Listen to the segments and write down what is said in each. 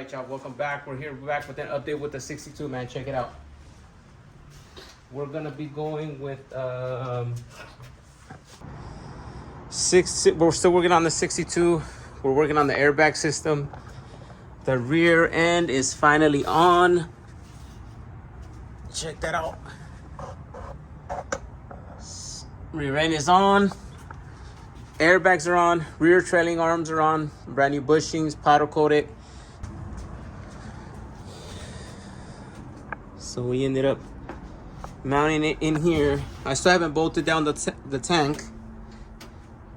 Alright, y'all, welcome back. We're back with an update with the 62, man. Check it out. We're gonna be going with we're still working on the 62. We're working on the airbag system. The rear end is finally on. Check that out. Rear end is on. Airbags are on. Rear trailing arms are on. Brand new bushings, powder coated. So we ended up mounting it in here. I still haven't bolted down the tank,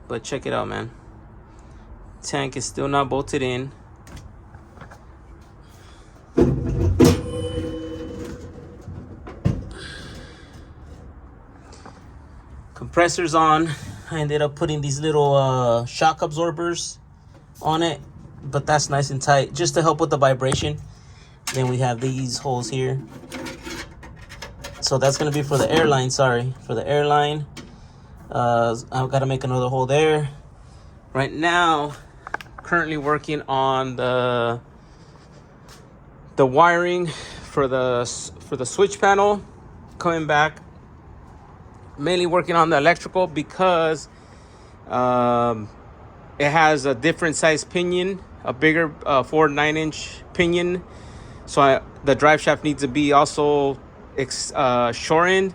but check it out, man. Tank is still not bolted in. Compressor's on. I ended up putting these little shock absorbers on it, but that's nice and tight just to help with the vibration. Then we have these holes here. So that's gonna be for the airline, for the airline. I've gotta make another hole there. Right now, currently working on the wiring for the switch panel. Coming back, mainly working on the electrical because it has a different size pinion, a bigger 4 9-inch pinion. So the drive shaft needs to be also shortened,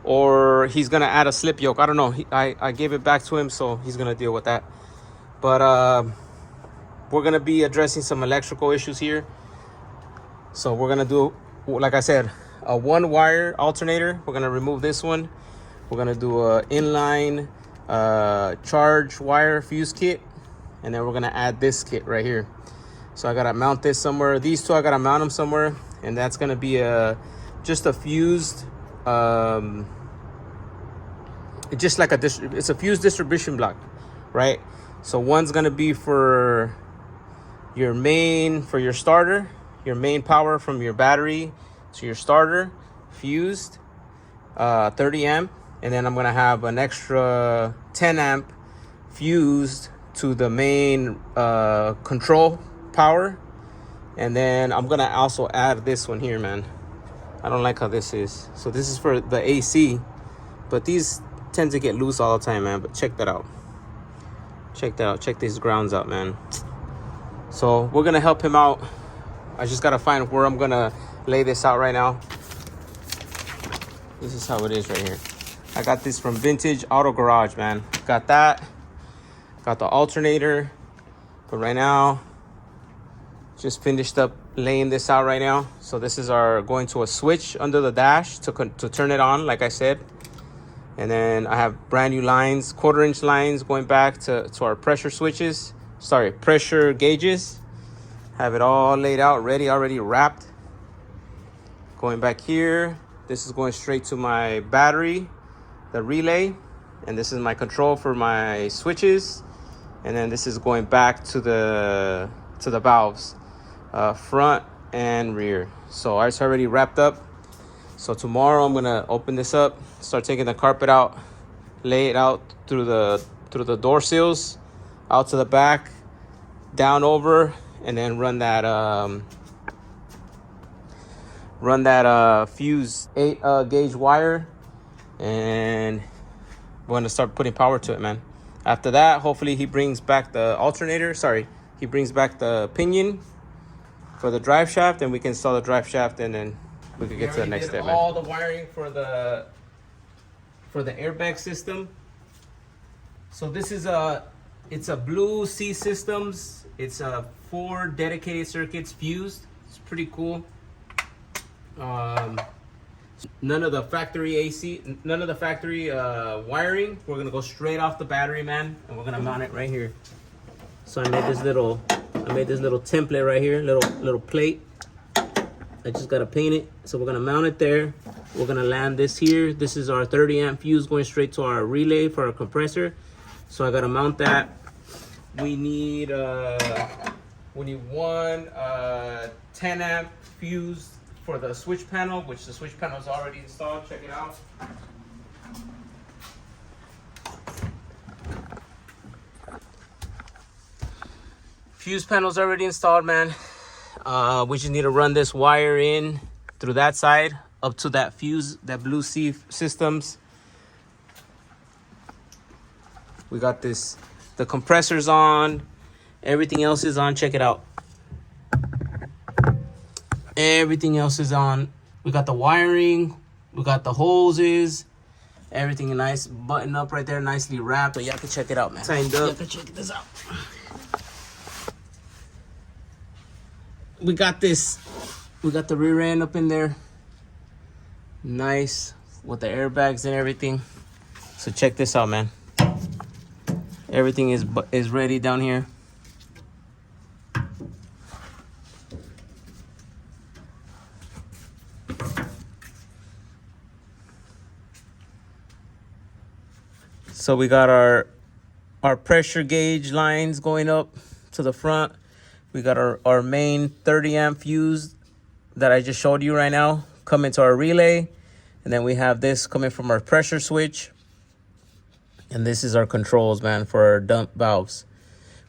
or he's gonna add a slip yoke. I don't know. I gave it back to him, so he's gonna deal with that. But we're gonna be addressing some electrical issues here. So we're gonna do, like I said, a 1-wire alternator. We're gonna remove this one. We're gonna do a inline charge wire fuse kit, and then we're gonna add this kit right here. So I gotta mount this somewhere. These two, I gotta mount them somewhere, and that's gonna be just a fused, just like it's a fused distribution block, right? So one's gonna be for your starter, your main power from your battery to your starter, fused, 30 amp, and then I'm gonna have an extra 10 amp fused to the main control power. And then I'm gonna also add this one here, man. I don't like how this is. So this is for the AC, but these tend to get loose all the time, man. But check that out. Check that out. Check these grounds out, man. So we're gonna help him out. I just gotta find where I'm gonna lay this out right now. This is how it is right here. I got this from Vintage Auto Garage, man. Got that. Got the alternator. But right now, just finished up laying this out right now. So this is going to a switch under the dash to turn it on, like I said. And then I have brand new lines, 1/4-inch lines going back to our pressure switches. Pressure gauges. Have it all laid out, ready, already wrapped. Going back here. This is going straight to my battery, the relay. And this is my control for my switches. And then this is going back to the valves. Front and rear. So it's already wrapped up. So tomorrow I'm gonna open this up, start taking the carpet out, lay it out through the door sills, out to the back, down over, and then run that fuse 8 gauge wire, and we're gonna start putting power to it, man. After that, hopefully he brings back the alternator. He brings back the pinion for the drive shaft, and we can install the drive shaft, and then we can get to the next step, man. All the wiring for the airbag system. So this is it's a Blue Sea Systems. It's 4 dedicated circuits fused. It's pretty cool. None of the factory AC, none of the factory wiring. We're gonna go straight off the battery, man, and we're gonna mount it right here. So I made this little template right here, little plate. I just gotta paint it. So we're gonna mount it there. We're gonna land this here. This is our 30 amp fuse going straight to our relay for our compressor. So I gotta mount that. We need one 10 amp fuse for the switch panel, which the switch panel is already installed. Check it out. Fuse panel's already installed, man. We just need to run this wire in through that side up to that fuse, that blue C systems. We got this, the compressor's on, everything else is on. Check it out. Everything else is on. We got the wiring, we got the hoses, everything nice, buttoned up right there, nicely wrapped. So y'all can check it out, man. Signed up. Y'all can check this out. We got this. We got the rear end up in there, nice with the airbags and everything. So check this out, man. Everything is ready down here. So we got our pressure gauge lines going up to the front. We got our main 30 amp fuse that I just showed you right now coming to our relay. And then we have this coming from our pressure switch. And this is our controls, man, for our dump valves.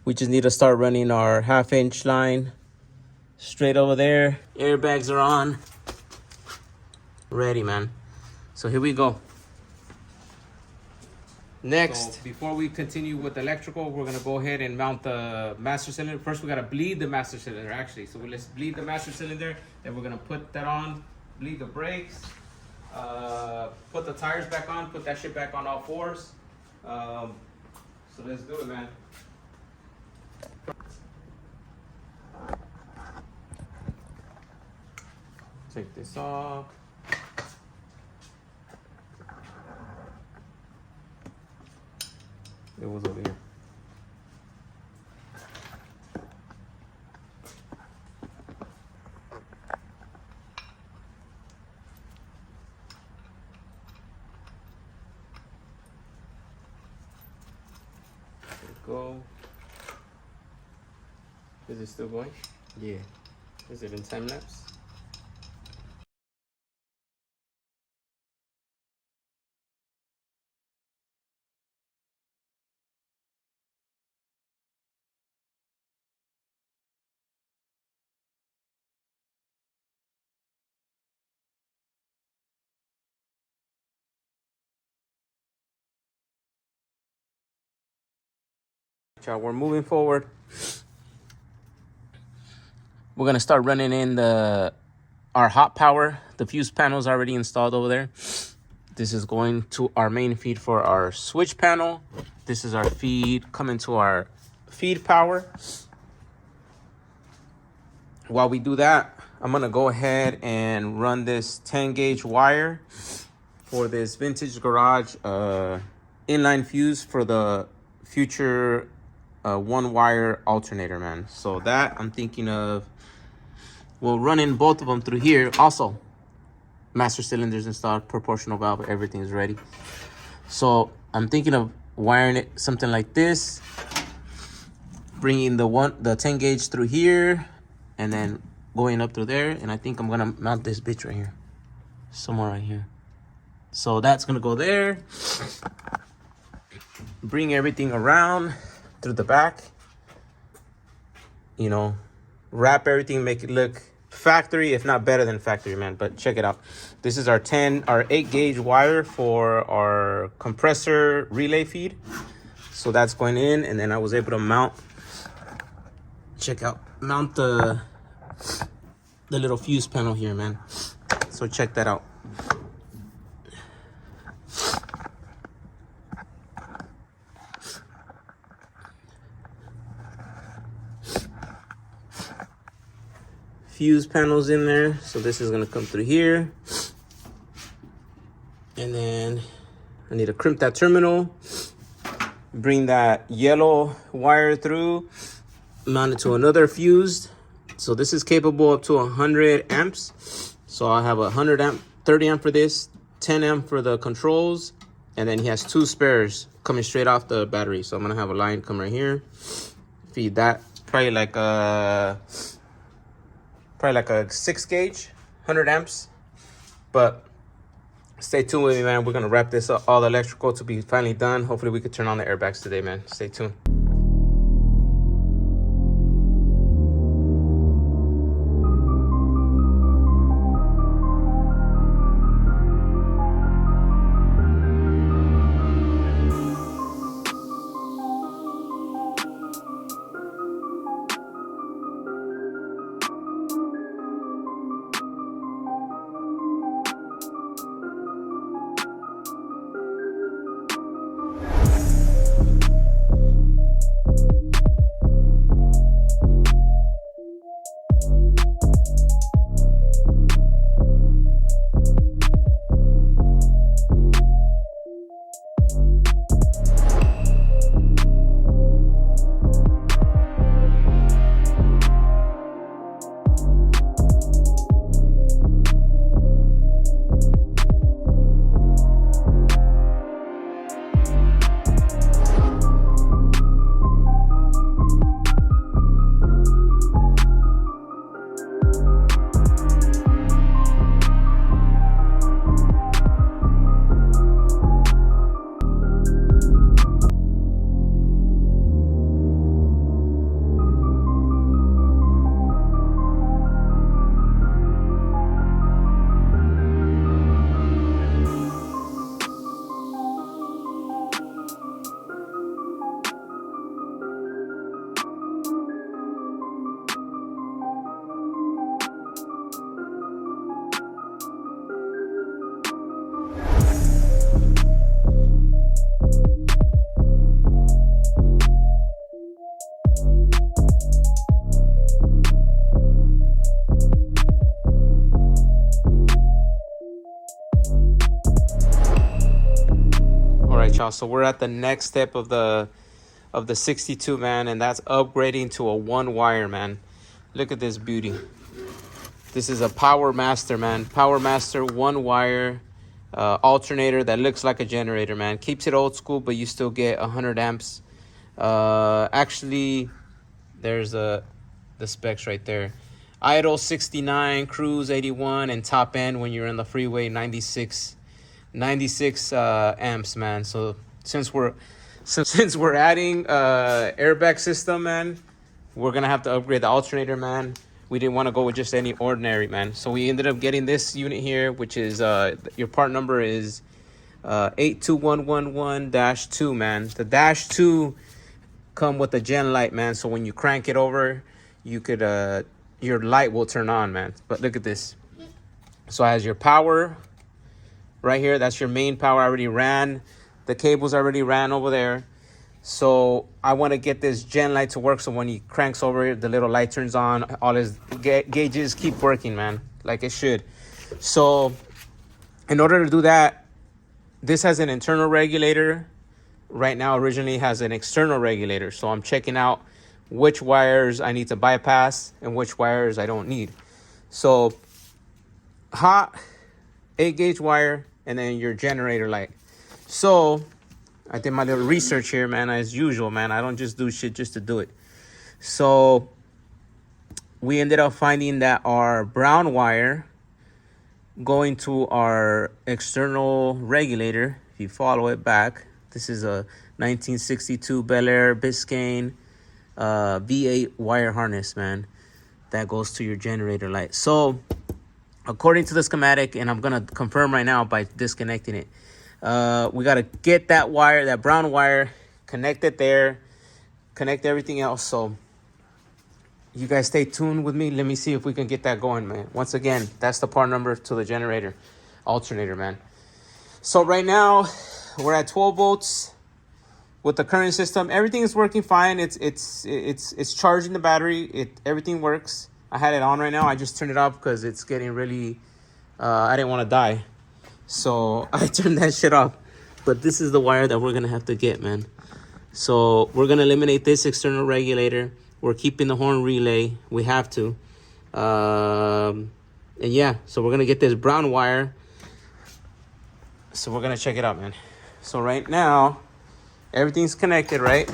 We just need to start running our 1/2 inch line straight over there. Airbags are on. Ready, man. So here we go. Next, so before we continue with electrical, we're gonna go ahead and mount the master cylinder. First, we gotta bleed the master cylinder, actually. So let's bleed the master cylinder. Then we're gonna put that on, bleed the brakes, put the tires back on, put that shit back on all fours. So let's do it, man. Take this off. It was over here. There we go. Is it still going? Yeah. Is it in time lapse? We're moving forward. We're gonna start running in our hot power. The fuse panel is already installed over there. This is going to our main feed for our switch panel. This is our feed coming to our feed power. While we do that, I'm gonna go ahead and run this 10 gauge wire for this vintage garage inline fuse for the future one wire alternator, man. So that I'm thinking of, we'll run in both of them through here. Also, master cylinders installed, proportional valve, everything is ready. So I'm thinking of wiring it something like this, bringing the 10 gauge through here, and then going up through there. And I think I'm gonna mount this bitch right here, somewhere right here. So that's gonna go there. Bring everything around through the back, you know, wrap everything, make it look factory, if not better than factory, man. But check it out. This is our 8 gauge wire for our compressor relay feed. So that's going in, and then I was able to mount the little fuse panel here, man. So check that out. Fuse panels in there, so this is gonna come through here, and then I need to crimp that terminal, bring that yellow wire through, mount it to another fuse. So this is capable up to 100 amps. So I have 100 amp, 30 amp for this, 10 amp for the controls, and then he has 2 spares coming straight off the battery. So I'm gonna have a line come right here, feed that, probably like a 6 gauge, 100 amps. But stay tuned with me, man. We're gonna wrap this up, all the electrical to be finally done. Hopefully we could turn on the airbags today, man. Stay tuned. right, y'all. So we're at the next step of the 62, man, and that's upgrading to a 1-wire, man. Look at this beauty. This is a Power Master, man. Power Master 1-wire alternator that looks like a generator, man. Keeps it old school, but you still get 100 amps. Actually, there's the specs right there. Idle 69, cruise 81, and top end when you're in the freeway 96 amps, man. So since we're adding airbag system, man, we're gonna have to upgrade the alternator, man. We didn't want to go with just any ordinary, man. So we ended up getting this unit here, which is your part number is 82111-2, man. The -2 come with a gen light, man. So when you crank it over, you could your light will turn on, man. But look at this. So it has your power right here. That's your main power. I already ran the cables, already ran over there. So I want to get this gen light to work, so when he cranks over, the little light turns on. All his gauges keep working, man, like it should. So in order to do that, this has an internal regulator. Right now, originally has an external regulator. So I'm checking out which wires I need to bypass and which wires I don't need. So hot 8-gauge wire, and then your generator light. So I did my little research here, man, as usual, man. I don't just do shit just to do it. So we ended up finding that our brown wire going to our external regulator, if you follow it back, this is a 1962 Bel Air Biscayne V8 wire harness, man, that goes to your generator light. So according to the schematic, and I'm gonna confirm right now by disconnecting it, we gotta get that wire, that brown wire, connect it there, connect everything else. So you guys stay tuned with me. Let me see if we can get that going, man. Once again, that's the part number to the generator alternator, man. So right now we're at 12 volts with the current system. Everything is working fine. It's charging the battery. Everything works. I had it on right now. I just turned it off because it's getting really I didn't want to die, so I turned that shit off. But this is the wire that we're gonna have to get, man. So we're gonna eliminate this external regulator. We're keeping the horn relay. We have to. And yeah, so we're gonna get this brown wire. So we're gonna check it out, man. So right now, everything's connected, right?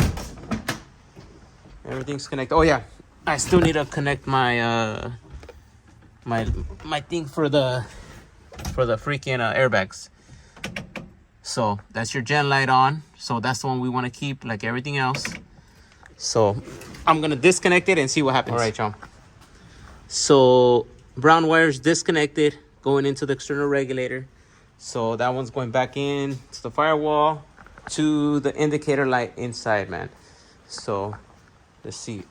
Everything's connected. Oh yeah, I still need to connect my my thing for the freaking airbags. So that's your gen light on. So that's the one we want to keep, like everything else. So I'm gonna disconnect it and see what happens. All right, y'all. So brown wire's disconnected, going into the external regulator. So that one's going back in to the firewall, to the indicator light inside, man. So let's see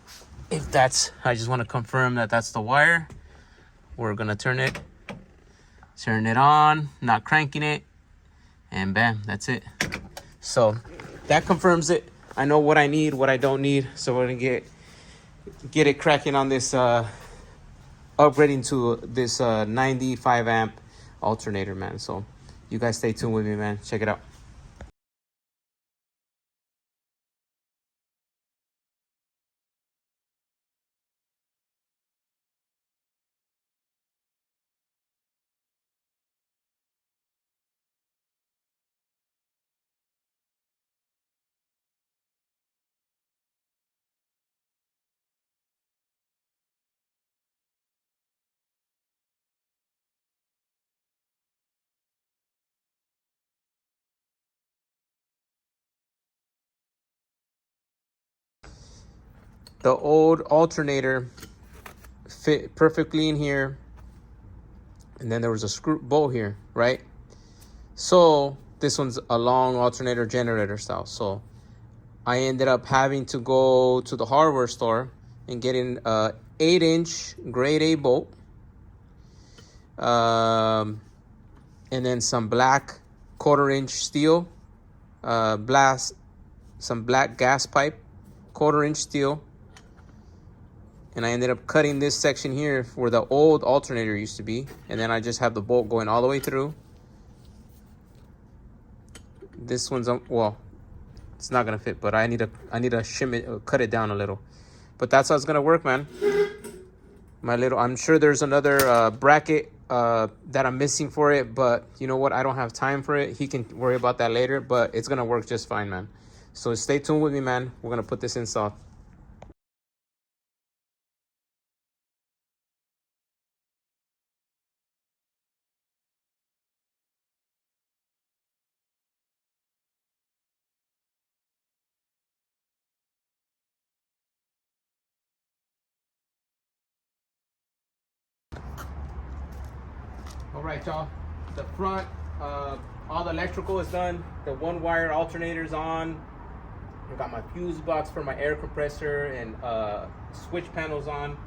if that's, I just want to confirm that that's the wire. We're gonna turn it on, not cranking it, and bam, that's it. So that confirms it. I know what I need, what I don't need. So we're gonna get it cracking on this upgrading to this 95 amp alternator, man. So you guys stay tuned with me, man. Check it out. The old alternator fit perfectly in here, and then there was a screw bolt here, right? So this one's a long alternator generator style. So I ended up having to go to the hardware store and getting a 8-inch grade A bolt, and then some black 1/4-inch steel, some black gas pipe, 1/4-inch steel. And I ended up cutting this section here where the old alternator used to be. And then I just have the bolt going all the way through. this one's on, well, it's not gonna fit, but I need to shim it, cut it down a little. But that's how it's gonna work, man. I'm sure there's another bracket that I'm missing for it, but you know what? I don't have time for it. He can worry about that later, but it's gonna work just fine, man. So stay tuned with me, man. We're gonna put this installed. All right, y'all. The front, all the electrical is done. The one wire alternator's on. I got my fuse box for my air compressor and switch panels on.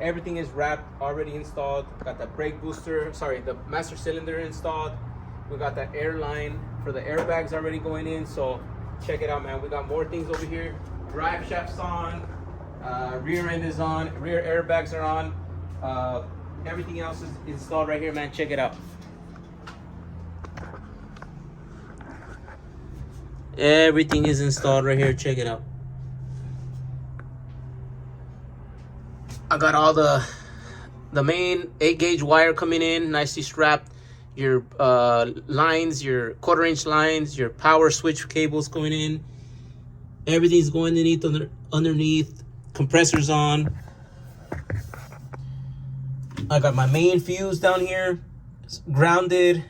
Everything is wrapped, already installed. Got the brake booster, the master cylinder installed. We got that air line for the airbags already going in. So check it out, man. We got more things over here. Drive shaft's on, rear end is on, rear airbags are on. Everything else is installed right here, man. Check it out. Everything is installed right here. Check it out. I got all the main 8-gauge wire coming in, nicely strapped. Your lines, your 1/4-inch lines, your power switch cables going in. Everything's going underneath. Compressors on. I got my main fuse down here. It's grounded.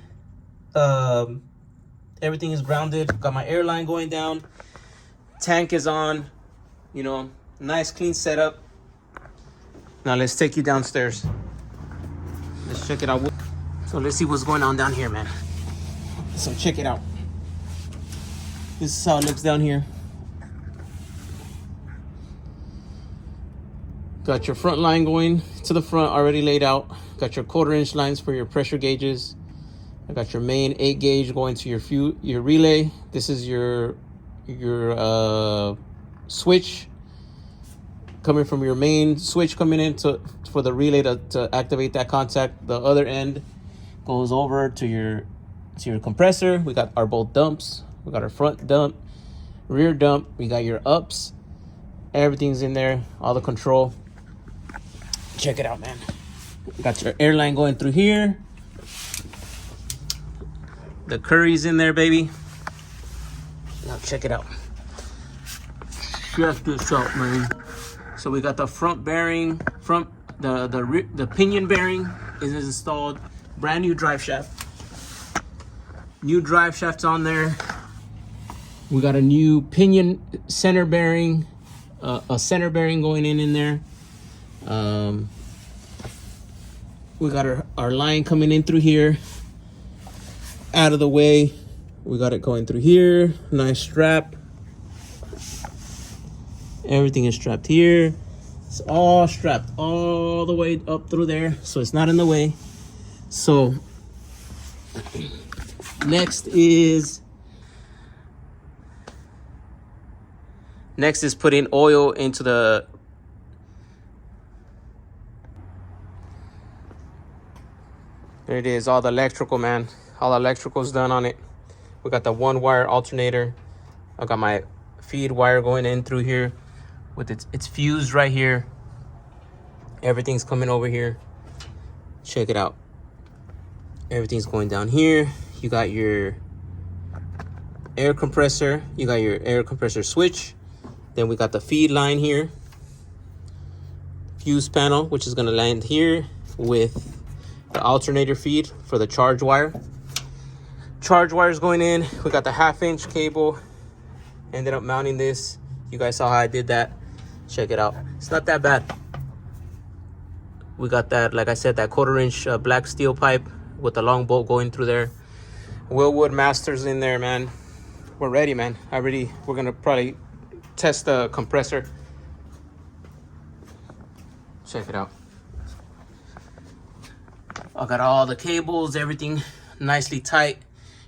Everything is grounded. Got my air line going down. Tank is on. You know, nice clean setup. Now let's take you downstairs. Let's check it out. So let's see what's going on down here, man. So check it out. This is how it looks down here. Got your front line going to the front, already laid out. Got your 1/4-inch lines for your pressure gauges. I got your main 8-gauge going to your relay. This is your switch coming from your main switch coming in for the relay to activate that contact. The other end goes over to your compressor. We got our both dumps. We got our front dump, rear dump. We got your ups. Everything's in there. All the control. Check it out, man. Got your air line going through here. The curry's in there, baby. Now check it out. Check this out, man. So we got the front bearing, the pinion bearing is installed. Brand new drive shaft. New drive shaft's on there. We got a new pinion center bearing, a center bearing going in there. We got our line coming in through here. Out of the way. We got it going through here. Nice strap. Everything is strapped here. It's all strapped all the way up through there, so it's not in the way. So next is putting oil into the there it is, all the electrical, man. All the electrical's done on it. We got the 1-wire alternator. I got my feed wire going in through here with it's fused right here. Everything's coming over here. Check it out. Everything's going down here. You got your air compressor. You got your air compressor switch. Then we got the feed line here. Fuse panel, which is gonna land here with the alternator feed for the charge wire. Charge wires going in. We got the 1/2-inch cable. Ended up mounting this. You guys saw how I did that. Check it out. It's not that bad. We got that, like I said, that 1/4-inch black steel pipe with the long bolt going through there. Willwood Masters in there, man. We're ready, man. We're gonna probably test the compressor. Check it out. I got all the cables, everything nicely tight.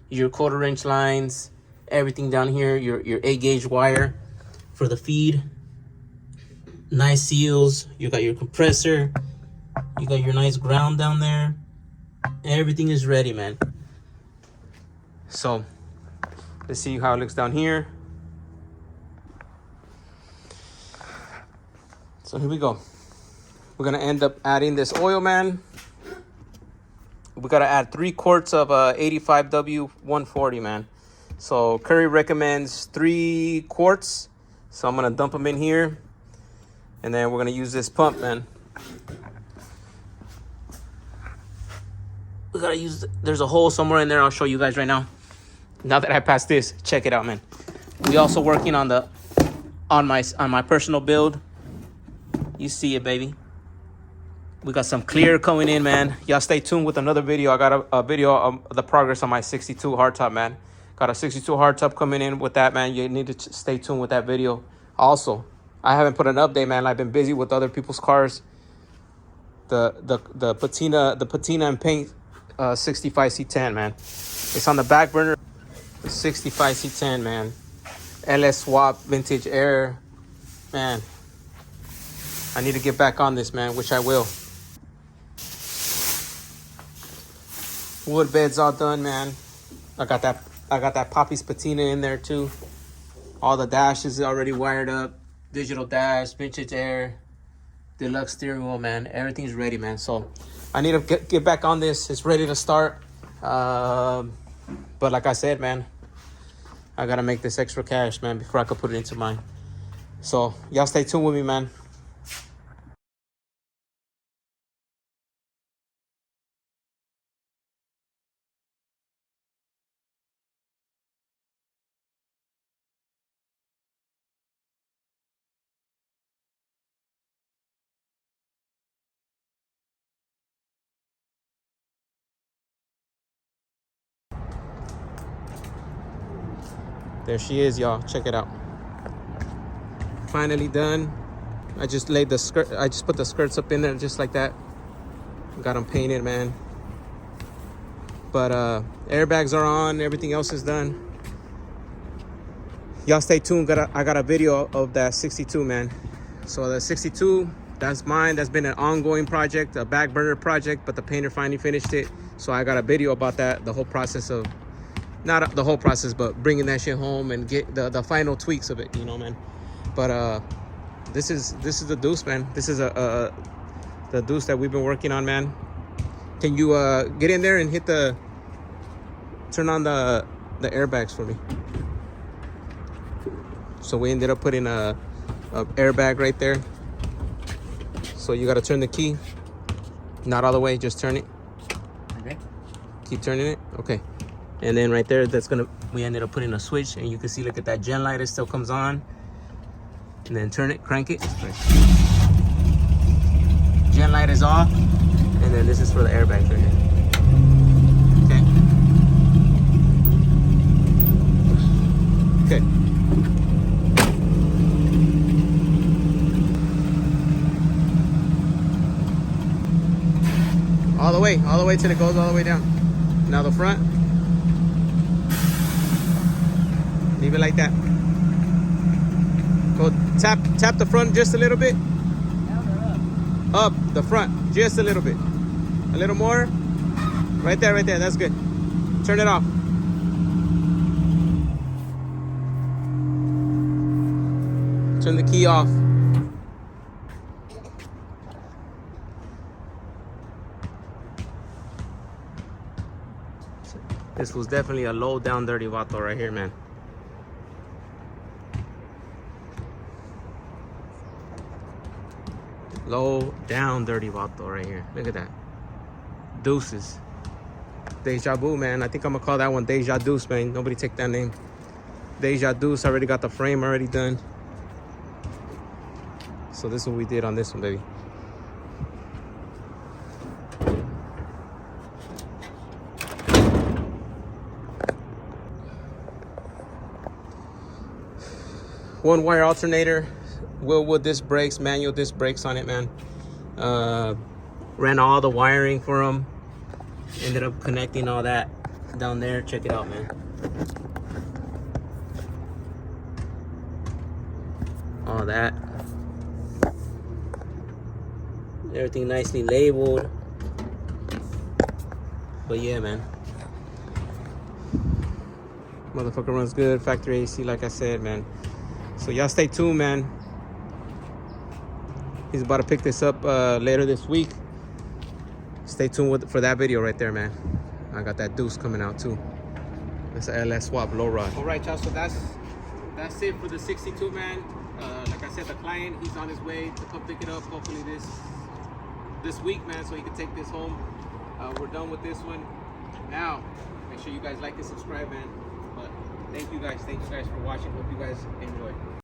Your 1/4-inch lines, everything down here. Your 8-gauge wire for the feed. Nice seals. You got your compressor. You got your nice ground down there. Everything is ready, man. So Let's see how it looks down here. So here we go. We're gonna end up adding this oil, man. We gotta add 3 quarts of 85W140, man. So Curry recommends 3 quarts. So I'm gonna dump them in here. And then we're gonna use this pump, man. We gotta use, there's a hole somewhere in there. I'll show you guys right now. Now that I passed this, check it out, man. We also working on the, on my personal build. You see it, baby. We got some clear coming in, man. Y'all stay tuned with another video. I got a video of the progress on my 62 hardtop, man. Got a 62 hardtop coming in with that, man. You need to stay tuned with that video. Also, I haven't put an update, man. I've been busy with other people's cars. The patina and paint 65C10, man. It's on the back burner. 65C10, man. LS swap vintage air, man. I need to get back on this, man, which I will. Wood bed's all done, man. I got that Poppy's patina in there too. All the dashes already wired up. Digital dash, vintage air, deluxe steering wheel, man. Everything's ready, man. So I need to get back on this. It's ready to start. But like I said, man, I gotta make this extra cash, man, before I could put it into mine. So y'all stay tuned with me, man. There she is, y'all. Check it out. Finally done. I just laid the skirt. I just put the skirts up in there just like that. Got them painted, man. But airbags are on. Everything else is done. Y'all stay tuned. I got a video of that 62, man. So the 62, that's mine. That's been an ongoing project, a back burner project, but the painter finally finished it. So I got a video about that, the whole process of, not the whole process, but bringing that shit home and get the final tweaks of it, you know, man. But this is the deuce, man. This is the deuce that we've been working on, man. Can you get in there and turn on the airbags for me? So we ended up putting a airbag right there. So you got to turn the key, not all the way, just turn it. Okay. Keep turning it. Okay. And then right there, we ended up putting a switch, and you can see, look at that gen light, it still comes on. And then turn it, crank it. Gen light is off. And then this is for the airbags right here. Okay. Okay. All the way till it goes all the way down. Now the front. Leave it like that. Go tap the front just a little bit. Down or up? Up, the front, just a little bit. A little more. Right there, that's good. Turn it off. Turn the key off. This was definitely a low down dirty Vato right here, man. Low down dirty Vato right here. Look at that. Deuces. Deja vu, man. I think I'm gonna call that one Deja Deuce, man. Nobody take that name. Deja Deuce. I already got the frame already done. So this is what we did on this one, baby. One wire alternator, Willwood disc brakes, manual disc brakes on it, man. Ran all the wiring for them. Ended up connecting all that down there. Check it out, man. All that. Everything nicely labeled. But yeah, man. Motherfucker runs good. Factory AC, like I said, man. So y'all stay tuned, man. He's about to pick this up later this week. Stay tuned for that video right there, man. I got that deuce coming out too. It's a LS swap low rod. All right, y'all. So that's it for the 62, man. Like I said, the client, he's on his way to come pick it up. Hopefully this week, man, so he can take this home. We're done with this one. Now, make sure you guys like and subscribe, man. But thank you guys for watching. Hope you guys enjoy.